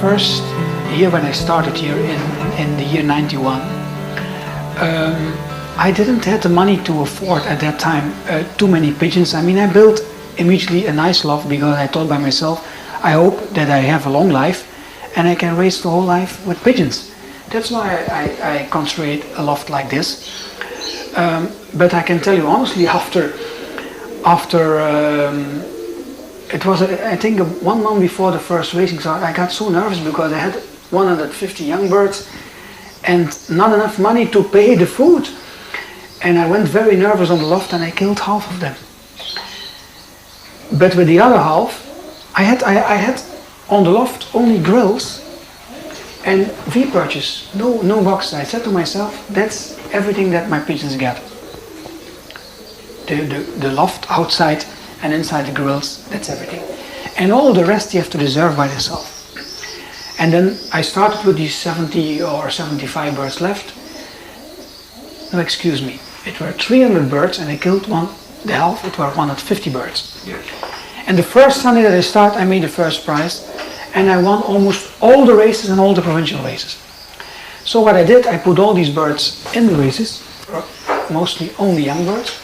first year when I started here in the year 91, I didn't have the money to afford at that time too many pigeons. I mean, I built immediately a nice loft because I thought by myself, I hope that I have a long life and I can raise the whole life with pigeons. That's why I constructed a loft like this. But I can tell you honestly, after it was, I think, 1 month before the first racing start, I got so nervous because I had 150 young birds and not enough money to pay the food. And I went very nervous on the loft and I killed half of them. But with the other half, I had on the loft only grills and V-perches, no boxes. I said to myself, that's everything that my pigeons get. The loft outside and inside the grills, that's everything. And all the rest you have to reserve by yourself. And then I started with these 70 or 75 birds left. No, excuse me, it were 300 birds and I killed the half, it were 150 birds. Yes. And the first Sunday that I started, I made the first prize and I won almost all the races and all the provincial races. So what I did, I put all these birds in the races, mostly only young birds.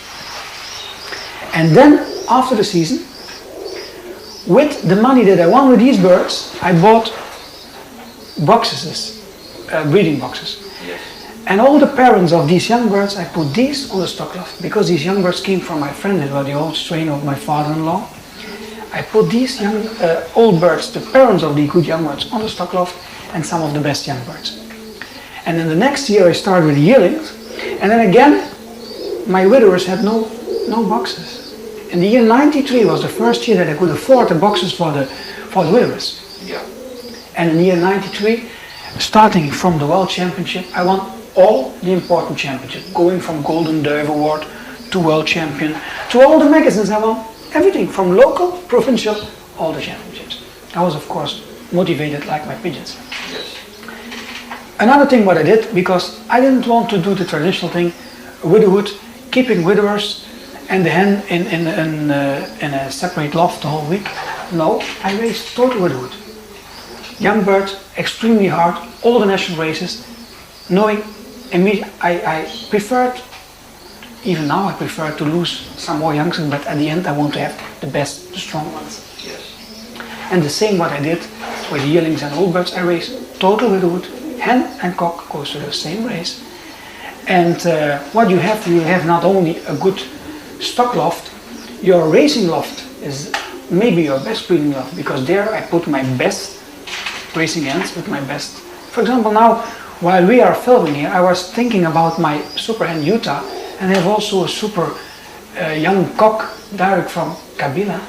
And then after the season, with the money that I won with these birds, I bought boxes, breeding boxes. Yes. And all the parents of these young birds, I put these on the stock loft because these young birds came from my friend, it was the old strain of my father-in-law. I put these young old birds, the parents of the good young birds, on the stock loft and some of the best young birds. And then the next year I started with the yearlings, and then again my widowers had no boxes. In the year 93 was the first year that I could afford the boxes for the widowers. Yeah. And in the year 93, starting from the World Championship, I won all the important championships, going from Golden Dove Award to World Champion, to all the magazines. I won everything from local, provincial, all the championships. I was of course motivated like my pigeons. Yes. Another thing what I did, because I didn't want to do the traditional thing, widowhood, keeping widowers and the hen in a separate loft the whole week. No, I raised total widowhood. Young birds, extremely hard, all the national races, knowing immediately, I preferred, even now I prefer to lose some more youngsters, but at the end I want to have the best, the strong ones. Yes. And the same what I did with yearlings and old birds, I raised total widowhood, hen and cock goes to the same race. And what you have not only a good stock loft, your racing loft is maybe your best breeding loft, because there I put my best racing hens with my best. For example, now while we are filming here, I was thinking about my super hen Utah, and I have also a super young cock direct from Kabila.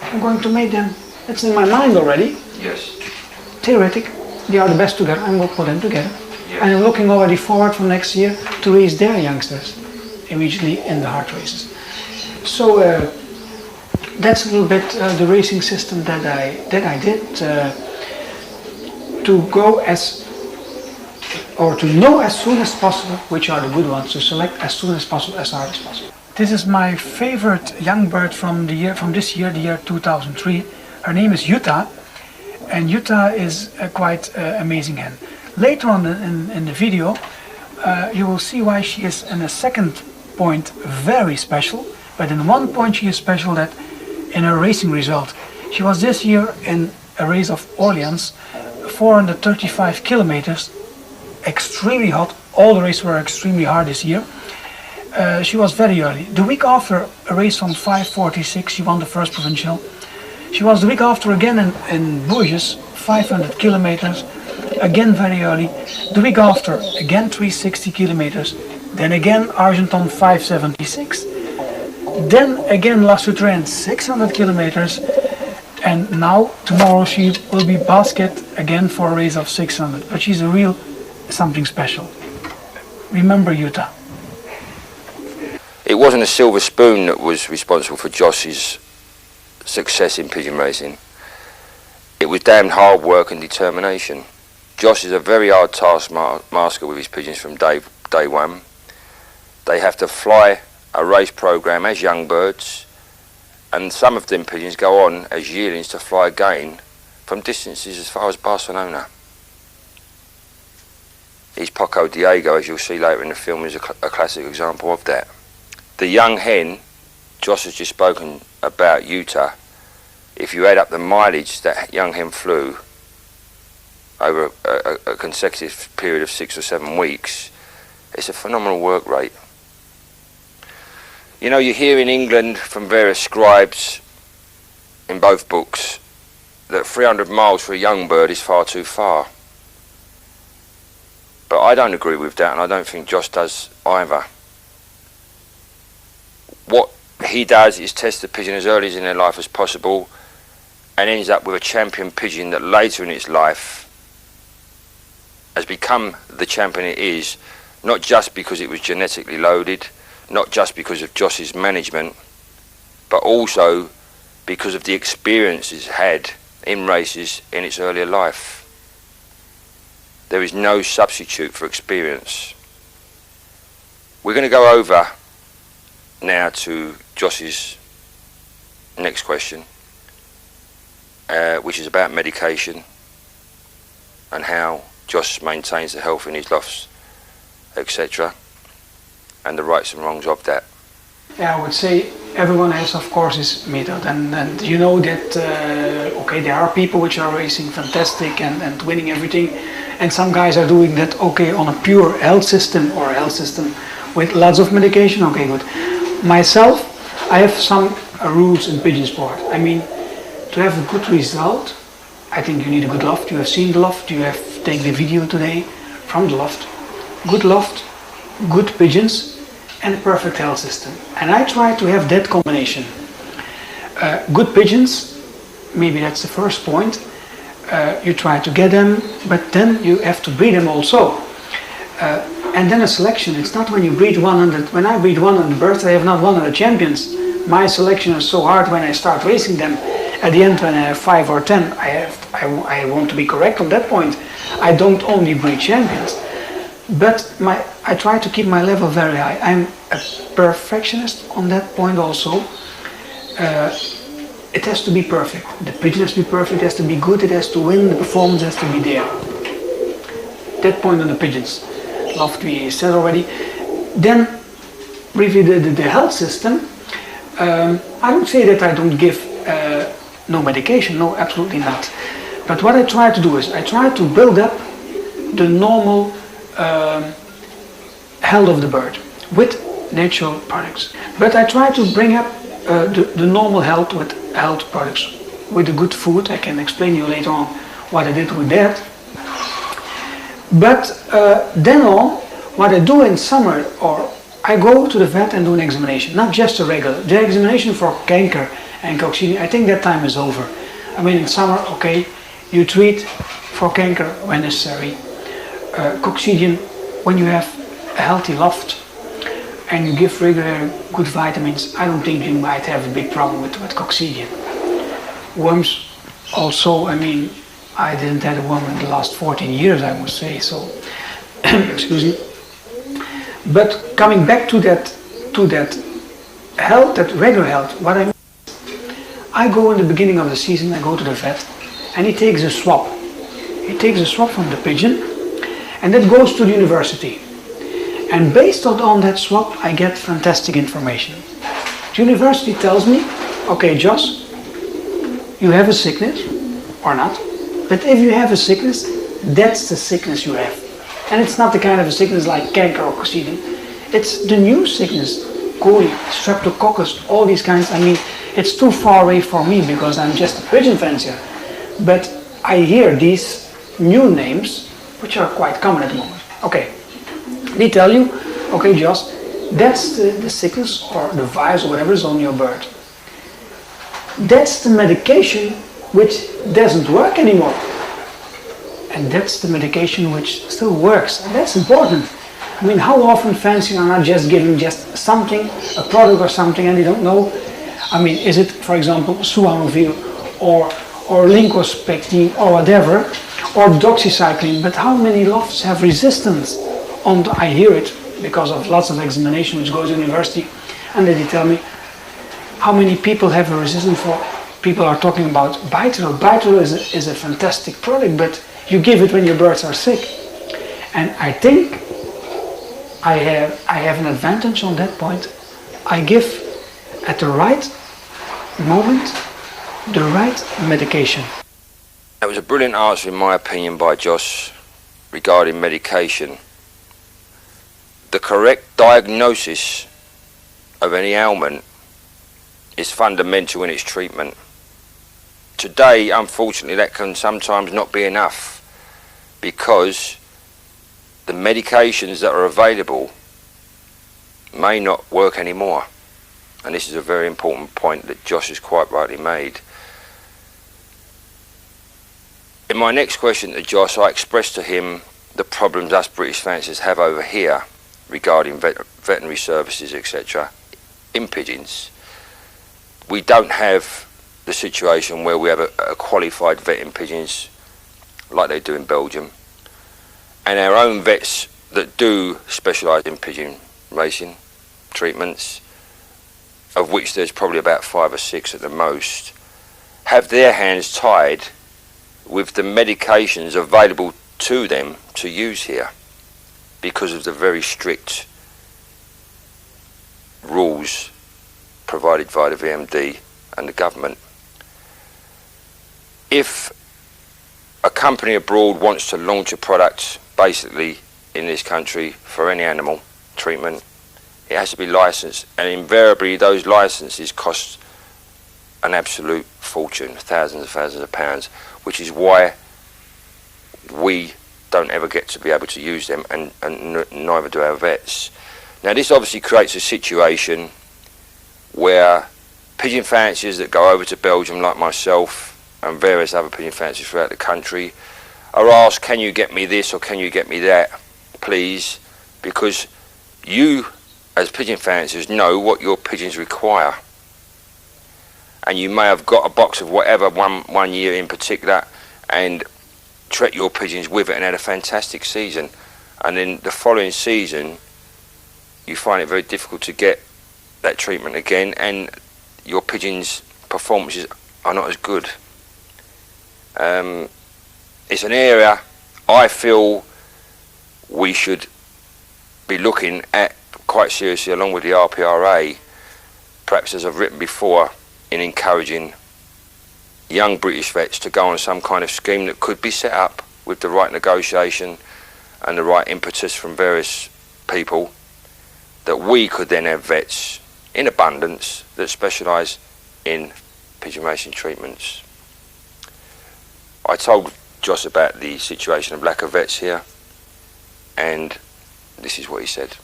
I'm going to make them, it's in my mind already. Yes. Theoretic, they are the best together, I will put them together. Yes. And I'm looking already forward for next year to raise their youngsters immediately in the hard races. So that's a little bit the racing system that I did. To go to know as soon as possible which are the good ones, to select as soon as possible, as hard as possible. This is my favorite young bird from this year, the year 2003. Her name is Utah, and Utah is a quite amazing hen. Later on in the video, you will see why she is in a second point very special, but in one point she is special, that in her racing result. She was this year in a race of Orleans, 435 kilometers, extremely hot. All the races were extremely hard this year. She was very early. The week after, a race from 546, she won the first provincial. She was the week after again in Bourges, 500 kilometers, again very early. The week after, again 360 kilometers. Then again Argenton 576. Then again La Souterraine 600 kilometers. And now, tomorrow, she will be basket again for a race of 600. But she's a real something special. Remember Utah. It wasn't a silver spoon that was responsible for Josh's success in pigeon racing. It was damned hard work and determination. Josh is a very hard taskmaster with his pigeons from day one. They have to fly a race program as young birds, and some of them pigeons go on as yearlings to fly again from distances as far as Barcelona. His Poco Diego, as you'll see later in the film, is a classic example of that. The young hen, Joss has just spoken about Utah. If you add up the mileage that young hen flew over a consecutive period of 6 or 7 weeks, it's a phenomenal work rate. You know, you hear in England from various scribes in both books that 300 miles for a young bird is far too far. But I don't agree with that, and I don't think Joss does either. What he does is test the pigeon as early in their life as possible and ends up with a champion pigeon that later in its life has become the champion it is, not just because it was genetically loaded, not just because of Joss's management, but also because of the experiences had in races in its earlier life. There is no substitute for experience. We're going to go over now to Joss's next question, which is about medication and how Joss maintains the health in his lofts, etc., and the rights and wrongs of that. Yeah, I would say everyone has, of course, his method, and you know that okay, there are people which are racing fantastic and winning everything, and some guys are doing that okay on a pure health system or a health system with lots of medication. Okay, good. Myself, I have some rules in pigeon sport. I mean, to have a good result, I think you need a good loft. You have seen the loft. You have taken the video today from the loft. Loft, good pigeons, and a perfect health system. And I try to have that combination. Good pigeons, maybe that's the first point. You try to get them, but then you have to breed them also. And then a selection. It's not when you breed 100. When I breed 100 birds, I have not 100 champions. My selection is so hard when I start racing them. At the end, when I have 5 or 10, I want to be correct on that point. I don't only breed champions, but I try to keep my level very high. I'm a perfectionist on that point also. It has to be perfect. The pigeon has to be perfect, it has to be good, it has to win, the performance has to be there. That point on the pigeons. Loft we said already. Then, briefly, the health system. I don't say that I don't give no medication, no, absolutely not. But what I try to do is, I try to build up the normal health of the bird with natural products. But I try to bring up the normal health with health products, with the good food. I can explain to you later on what I did with that. But then on, what I do in summer, or I go to the vet and do an examination, not just a regular. The examination for canker and coccidium, I think that time is over. I mean, in summer, okay, you treat for canker when necessary. Coccidium, when you have a healthy loft and you give regular good vitamins, I don't think you might have a big problem with coccidium. Worms also, I mean, I didn't have a worm in the last 14 years, I must say, so, excuse me. But coming back to that health, that regular health, what I mean, I go in the beginning of the season, I go to the vet, and he takes a swab. He takes a swab from the pigeon, and that goes to the university. And based on that swab, I get fantastic information. The university tells me, okay, Joss, you have a sickness, or not, but if you have a sickness, that's the sickness you have. And it's not the kind of a sickness like canker or coccidium. It's the new sickness, coli, streptococcus, all these kinds. I mean, it's too far away for me because I'm just a pigeon fancier. But I hear these new names, which are quite common at the moment. Okay, they tell you, okay, Joss, that's the sickness or the virus or whatever is on your bird. That's the medication which doesn't work anymore. And that's the medication which still works. And that's important. I mean, how often fanciers are not just giving just something, a product or something, and they don't know. I mean, is it, for example, suanovir or lincospectin or whatever, or doxycycline, but how many lofts have resistance on I hear it because of lots of examination which goes to university, and then they tell me how many people have a resistance for people are talking about Bytero. Bytero is a fantastic product, but you give it when your birds are sick. And I think I have an advantage on that point. I give at the right moment the right medication. That was a brilliant answer, in my opinion, by Josh regarding medication. The correct diagnosis of any ailment is fundamental in its treatment. Today, unfortunately, that can sometimes not be enough, because the medications that are available may not work anymore. And this is a very important point that Josh has quite rightly made. In my next question to Josh, I expressed to him the problems us British fanciers have over here regarding veterinary services, etc. in pigeons. We don't have the situation where we have a qualified vet in pigeons like they do in Belgium, and our own vets that do specialise in pigeon racing treatments, of which there's probably about 5 or 6 at the most, have their hands tied with the medications available to them to use here because of the very strict rules provided by the VMD and the government. If a company abroad wants to launch a product basically in this country for any animal treatment, it has to be licensed, and invariably those licenses cost an absolute fortune, thousands and thousands of pounds, which is why we don't ever get to be able to use them, and neither do our vets. Now this obviously creates a situation where pigeon fanciers that go over to Belgium, like myself and various other pigeon fanciers throughout the country, are asked, can you get me this or can you get me that, please, because you as pigeon fanciers know what your pigeons require, and you may have got a box of whatever one year in particular and treat your pigeons with it and had a fantastic season, and then the following season you find it very difficult to get that treatment again, and your pigeons' performances are not as good. It's an area I feel we should be looking at quite seriously, along with the RPRA, perhaps as I've written before, in encouraging young British vets to go on some kind of scheme that could be set up with the right negotiation and the right impetus from various people, that we could then have vets in abundance that specialise in pigeon racing treatments. I told Josh about the situation of lack of vets here, and this is what he said.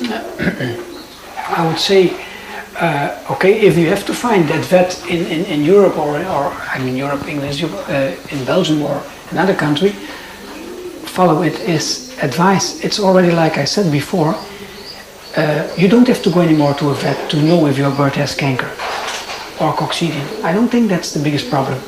I would say, okay, if you have to find that vet in Europe or I mean Europe, English, in Belgium or another country, follow it as advice. It's already, like I said before, you don't have to go anymore to a vet to know if your bird has canker or coccidium. I don't think that's the biggest problem.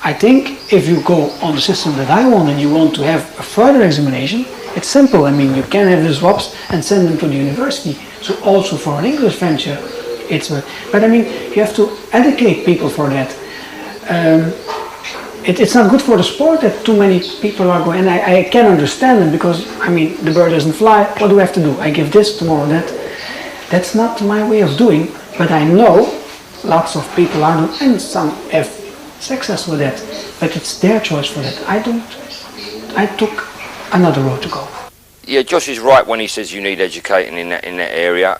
I think if you go on the system that I want and you want to have a further examination, it's simple. I mean, you can have the swabs and send them to the university. So also for an English venture, but I mean, you have to educate people for that. It's not good for the sport that too many people are going, and I can understand them, because I mean, the bird doesn't fly, what do I have to do? I give this, tomorrow that. That's not my way of doing, but I know lots of people are doing, and some have success with that, but it's their choice for that. I took another road to go. Yeah, Josh is right when he says you need educating in that area.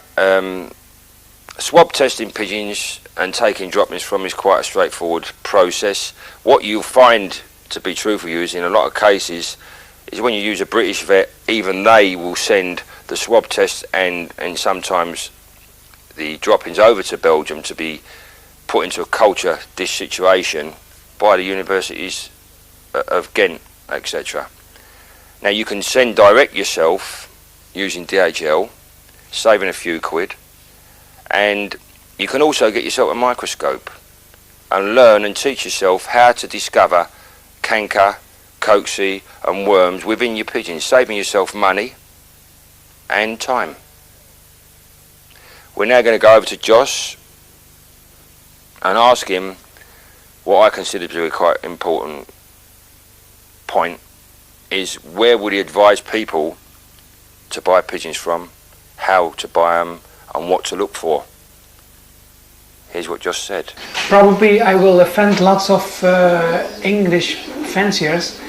Swab testing pigeons and taking droppings from is quite a straightforward process. What you'll find, to be true for you, is in a lot of cases is when you use a British vet, even they will send the swab test and sometimes the droppings over to Belgium to be put into a culture dish situation by the universities of Ghent, etc. Now you can send direct yourself using DHL, saving a few quid, and you can also get yourself a microscope and learn and teach yourself how to discover canker, cocci and worms within your pigeons, saving yourself money and time. We're now going to go over to Josh and ask him what I consider to be a quite important point, is where would he advise people to buy pigeons from, how to buy them, and what to look for. Here's what Josh said. Probably I will offend lots of English fanciers.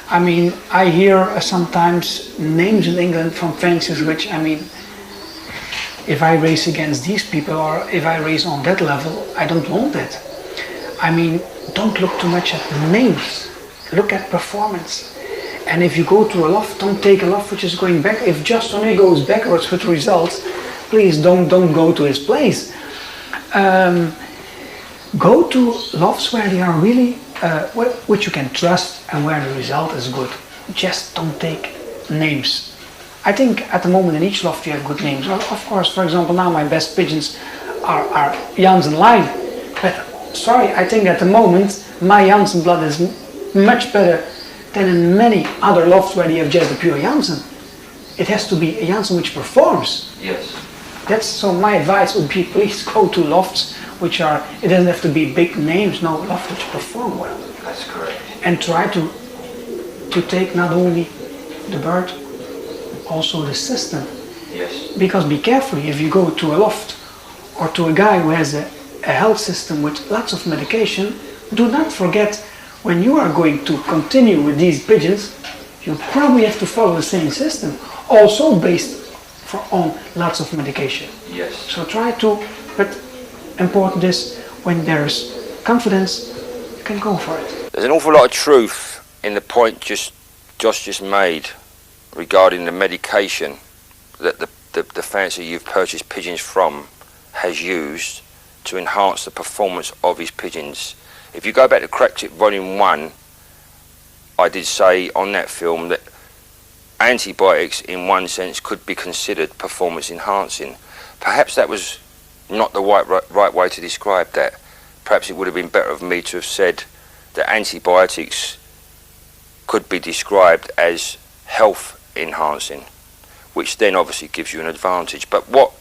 I mean, I hear sometimes names in England from fanciers which, I mean, if I race against these people or if I race on that level, I don't want that. I mean, don't look too much at names, look at performance. And if you go to a loft, don't take a loft which is going back. If just Thoné goes backwards with results, please don't go to his place. Go to lofts where they are really, which you can trust and where the result is good. Just don't take names. I think at the moment in each loft you have good names. Well, of course, for example, now my best pigeons are Janssen line. But sorry, I think at the moment my Janssen blood is much better than in many other lofts where you have just a pure Janssen. It has to be a Janssen which performs. Yes. That's so. My advice would be, please go to lofts which are. It doesn't have to be big names. No, lofts which perform well. That's correct. And try to take not only the bird, also the system. Yes. Because be careful if you go to a loft or to a guy who has a health system with lots of medication. Do not forget, when you are going to continue with these pigeons, you probably have to follow the same system, also based on lots of medication. Yes. So try to, but important is when there's confidence, you can go for it. There's an awful lot of truth in the point Josh just made regarding the medication that the fancier you've purchased pigeons from has used to enhance the performance of his pigeons. If you go back to Crack Tip Volume 1, I did say on that film that antibiotics in one sense could be considered performance enhancing. Perhaps that was not the right way to describe that. Perhaps it would have been better of me to have said that antibiotics could be described as health enhancing, which then obviously gives you an advantage. But what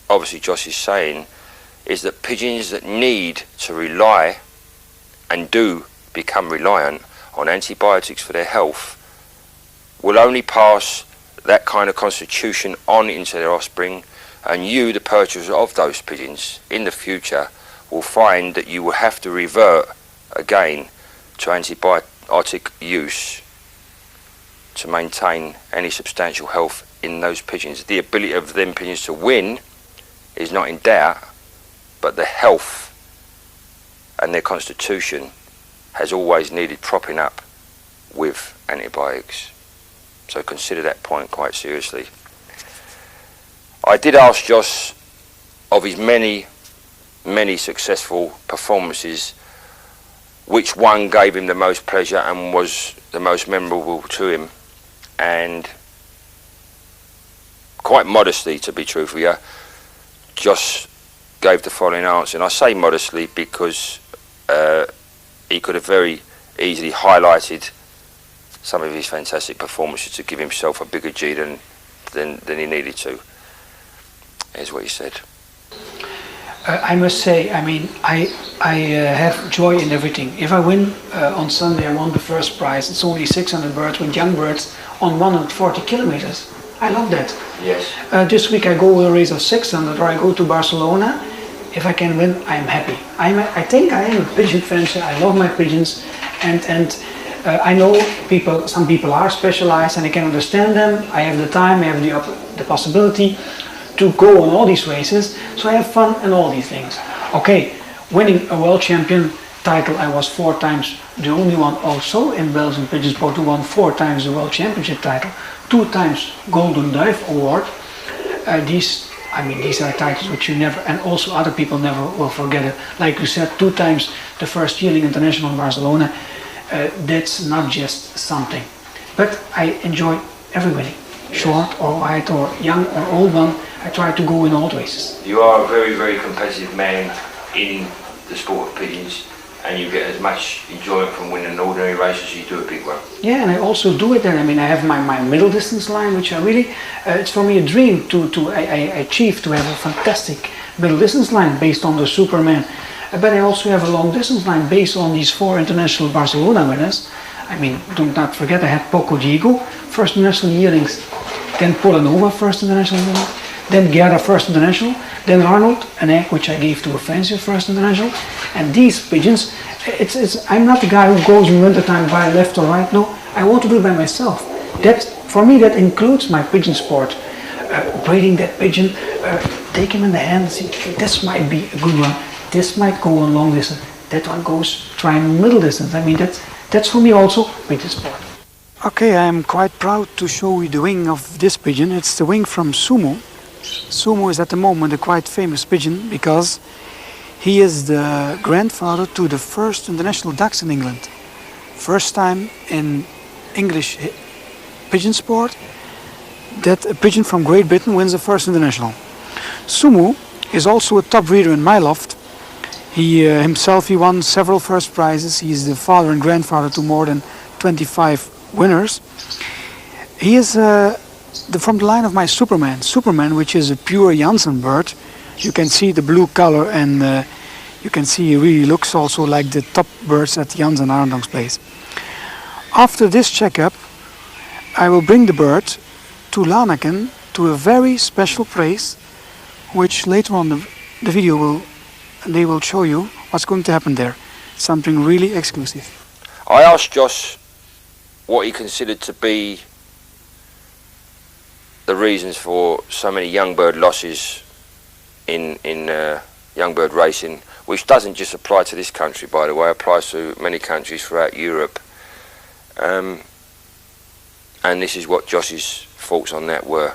obviously Josh is saying is that pigeons that need to rely and do become reliant on antibiotics for their health will only pass that kind of constitution on into their offspring, and you, the purchaser of those pigeons, in the future will find that you will have to revert again to antibiotic use to maintain any substantial health in those pigeons. The ability of them pigeons to win is not in doubt, but the health and their constitution has always needed propping up with antibiotics. So consider that point quite seriously. I did ask Josh, of his many successful performances, which one gave him the most pleasure and was the most memorable to him, and quite modestly, to be truthful, Josh gave the following answer. And I say modestly because he could have very easily highlighted some of his fantastic performances to give himself a bigger G than he needed to. Here's what he said. I must say, I mean, I have joy in everything. If I win on Sunday, I won the first prize. It's only 600 birds with young birds on 140 kilometers. I love that. Yes. This week I go with a race of 600, or I go to Barcelona. If I can win, I'm happy. I think I am a pigeon fancier. I love my pigeons, and I know some people are specialized, and I can understand them. I have the time, I have the possibility to go on all these races, so I have fun and all these things. Okay, winning a world champion title, I was 4 times the only one also in Belgian Pigeon Sport who won 4 times the world championship title, 2 times Golden Duif award. These are titles which you never, and also other people never will forget it. Like you said, 2 times the first Yearling International in Barcelona. That's not just something. But I enjoy every winning, short or wide or young or old one. I try to go in all races. You are a very, very competitive man in the sport of pigeons, and you get as much enjoyment from winning an ordinary race as you do a big one. Yeah, and I also do it there. I mean, I have my middle distance line, which I really, it's for me a dream I achieve to have a fantastic middle distance line based on the Superman but I also have a long distance line based on these 4 international Barcelona winners. I mean, do not forget I had Poco Diego, first international yearlings, then Polanova, first international yearling, then Gerda, first international, then Arnold, an egg which I gave to a fancier, first international. And these pigeons, I'm not the guy who goes in wintertime by left or right, no, I want to do it by myself. For me that includes my pigeon sport. Breeding that pigeon, take him in the hand and see, okay, this might be a good one, this might go on long distance, that one goes trying middle distance. I mean, that's for me also pigeon sport. Okay, I'm quite proud to show you the wing of this pigeon. It's the wing from Sumo. Sumo is at the moment a quite famous pigeon because he is the grandfather to the first international ducks in England. First time in English pigeon sport that a pigeon from Great Britain wins the first international. Sumo is also a top breeder in my loft. He won several first prizes. He is the father and grandfather to more than 25 winners. He is from the line of my Superman. Superman, which is a pure Janssen bird. You can see the blue color, and you can see he really looks also like the top birds at Janssen Arendong's place. After this checkup, I will bring the bird to Lanaken to a very special place, which later on the video they will show you what's going to happen there. Something really exclusive. I asked Josh what he considered to be the reasons for so many young bird losses in young bird racing, which doesn't just apply to this country, by the way, applies to many countries throughout Europe. And this is what Josh's thoughts on that were.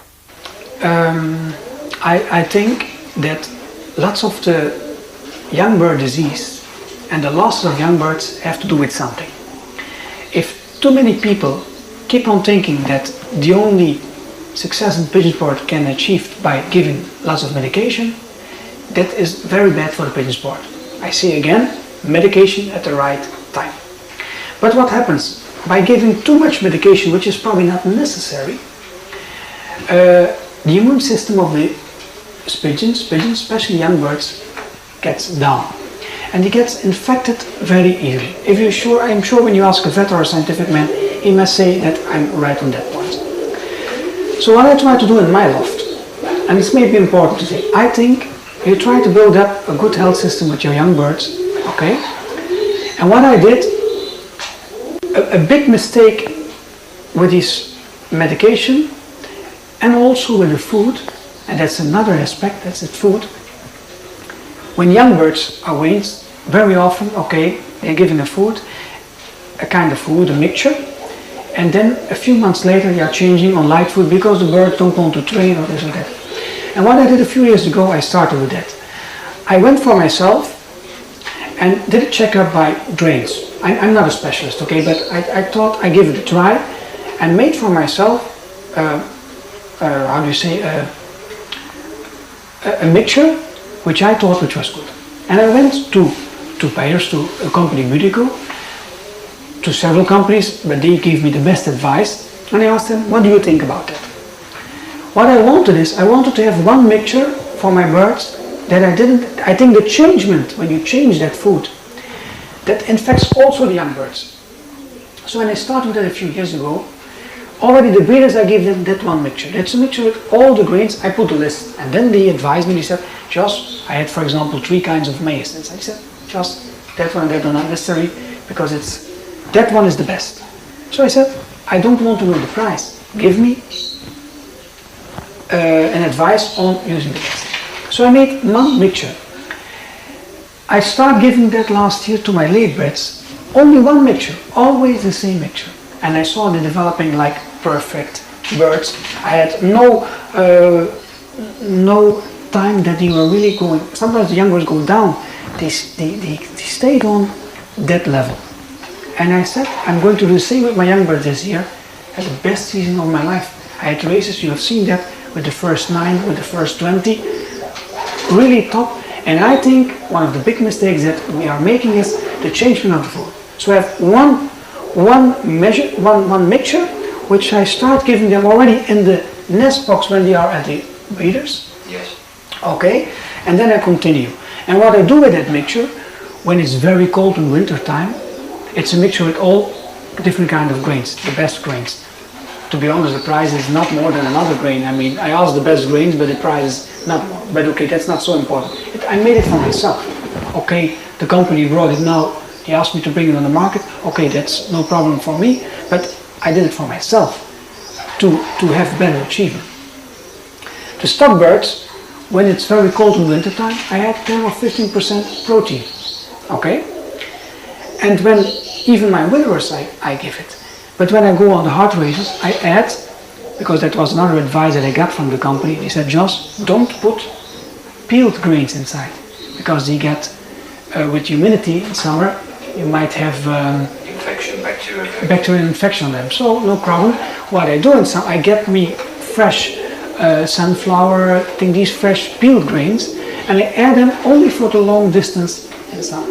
I think that lots of the young bird disease and the loss of young birds have to do with something. If too many people keep on thinking that the only success in pigeon sport can achieve by giving lots of medication, that is very bad for the pigeon sport. I say again, medication at the right time. But what happens? By giving too much medication, which is probably not necessary, the immune system of the pigeons, especially young birds, gets down. And he gets infected very easily. I'm sure when you ask a vet or a scientific man, he must say that I'm right on that point. So what I try to do in my loft, and this may be important to say, I think you try to build up a good health system with your young birds, okay? And what I did, a big mistake with this medication and also with the food, and that's another aspect, that's the food. When young birds are weaned, very often, okay, they're given a food, a kind of food, a mixture, and then a few months later you are changing on light food because the birds don't want to train or this or that. And what I did a few years ago, I started with that. I went for myself and did a checkup by drains. I'm not a specialist, okay, but I thought I'd give it a try and made for myself, a mixture which I thought which was good. And I went to buyers, to a company Budico, to several companies, but they gave me the best advice, and I asked them, what do you think about that? What I wanted to have one mixture for my birds that I think the changement, when you change that food, that infects also the young birds. So when I started that a few years ago, already the breeders, I gave them that one mixture. That's a mixture with all the grains, I put the list. And then they advised me, they said, just, I had for example 3 kinds of maize. And I said, just that one, that are not necessary, because that one is the best. So I said, I don't want to know the price. Give me an advice on using the best. So I made one mixture. I started giving that last year to my late breds. Only one mixture, always the same mixture. And I saw them developing like perfect birds. I had no time that they were really going. Sometimes the young birds go down. They stayed on that level. And I said, I'm going to do the same with my young birds this year. I had the best season of my life. I had races, you have seen that, with the first 9, with the first 20. Really top. And I think one of the big mistakes that we are making is the changement of the food. So I have one mixture, which I start giving them already in the nest box when they are at the breeders. Yes. Okay, and then I continue. And what I do with that mixture, when it's very cold in winter time, it's a mixture with all different kind of grains, the best grains. To be honest, the price is not more than another grain. I mean, I asked the best grains, but the price is not more. But okay, that's not so important. I made it for myself. Okay, the company brought it now. They asked me to bring it on the market. Okay, that's no problem for me. But I did it for myself to have better achievement. The stock birds, when it's very cold in winter time, I add 10 or 15% protein. Okay, and when even my witherers I give it. But when I go on the hard races, I add, because that was another advice that I got from the company. They said, Jos, don't put peeled grains inside, because they get, with humidity in summer, you might have bacterial infection on them. So no problem. What I do in summer, I get me fresh sunflower, these fresh peeled grains, and I add them only for the long distance in summer.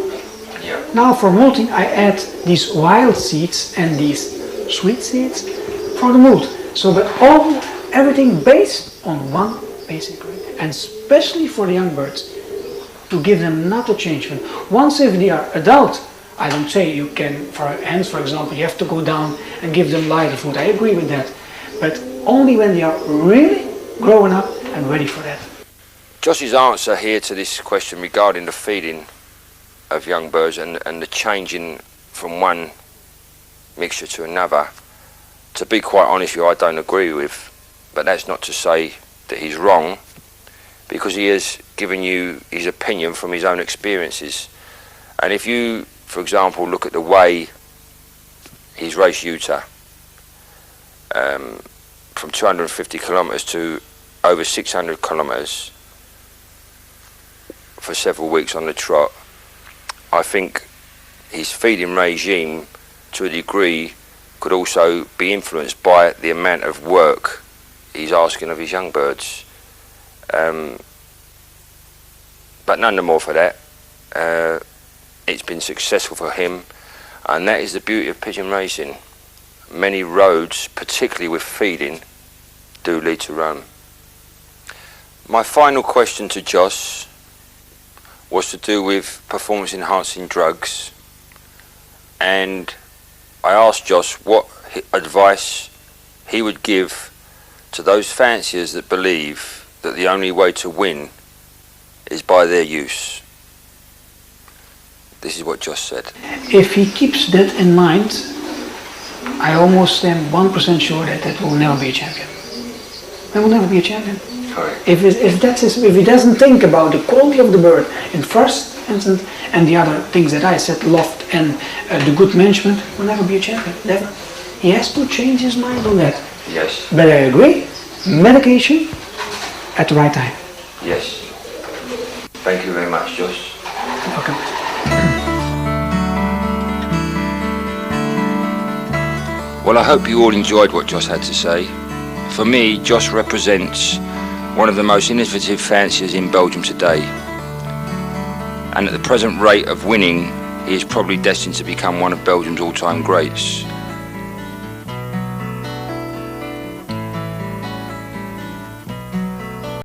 Yeah. Now for malting, I add these wild seeds and these sweet seeds for the mold. So but everything based on one basic grain, and especially for the young birds, to give them not a change. Once if they are adult, I don't say you can, for hens for example, you have to go down and give them lighter food. I agree with that. But only when they are really growing up and ready for that. Jos's answer here to this question regarding the feeding of young birds and the changing from one mixture to another, to be quite honest with you, I don't agree with, but that's not to say that he's wrong, because he has given you his opinion from his own experiences. And if you, for example, look at the way he's raced Utah, from 250 kilometres to over 600 kilometres for several weeks on the trot, I think his feeding regime to a degree could also be influenced by the amount of work he's asking of his young birds. But none the more for that. It's been successful for him, and that is the beauty of pigeon racing. Many roads, particularly with feeding, do lead to Rome. My final question to Jos was to do with performance enhancing drugs, and I asked Jos what advice he would give to those fanciers that believe that the only way to win is by their use. This is what Jos said. If he keeps that in mind, I almost am 1% sure that will never be a champion. That will never be a champion. Correct. If he doesn't think about the quality of the bird in first instance, and the other things that I said, loft and the good management, will never be a champion. Never. He has to change his mind on that. Yes. But I agree, medication at the right time. Yes. Thank you very much, Jos. Welcome. Well, I hope you all enjoyed what Jos had to say. For me, Jos represents one of the most innovative fanciers in Belgium today. And at the present rate of winning, he is probably destined to become one of Belgium's all-time greats.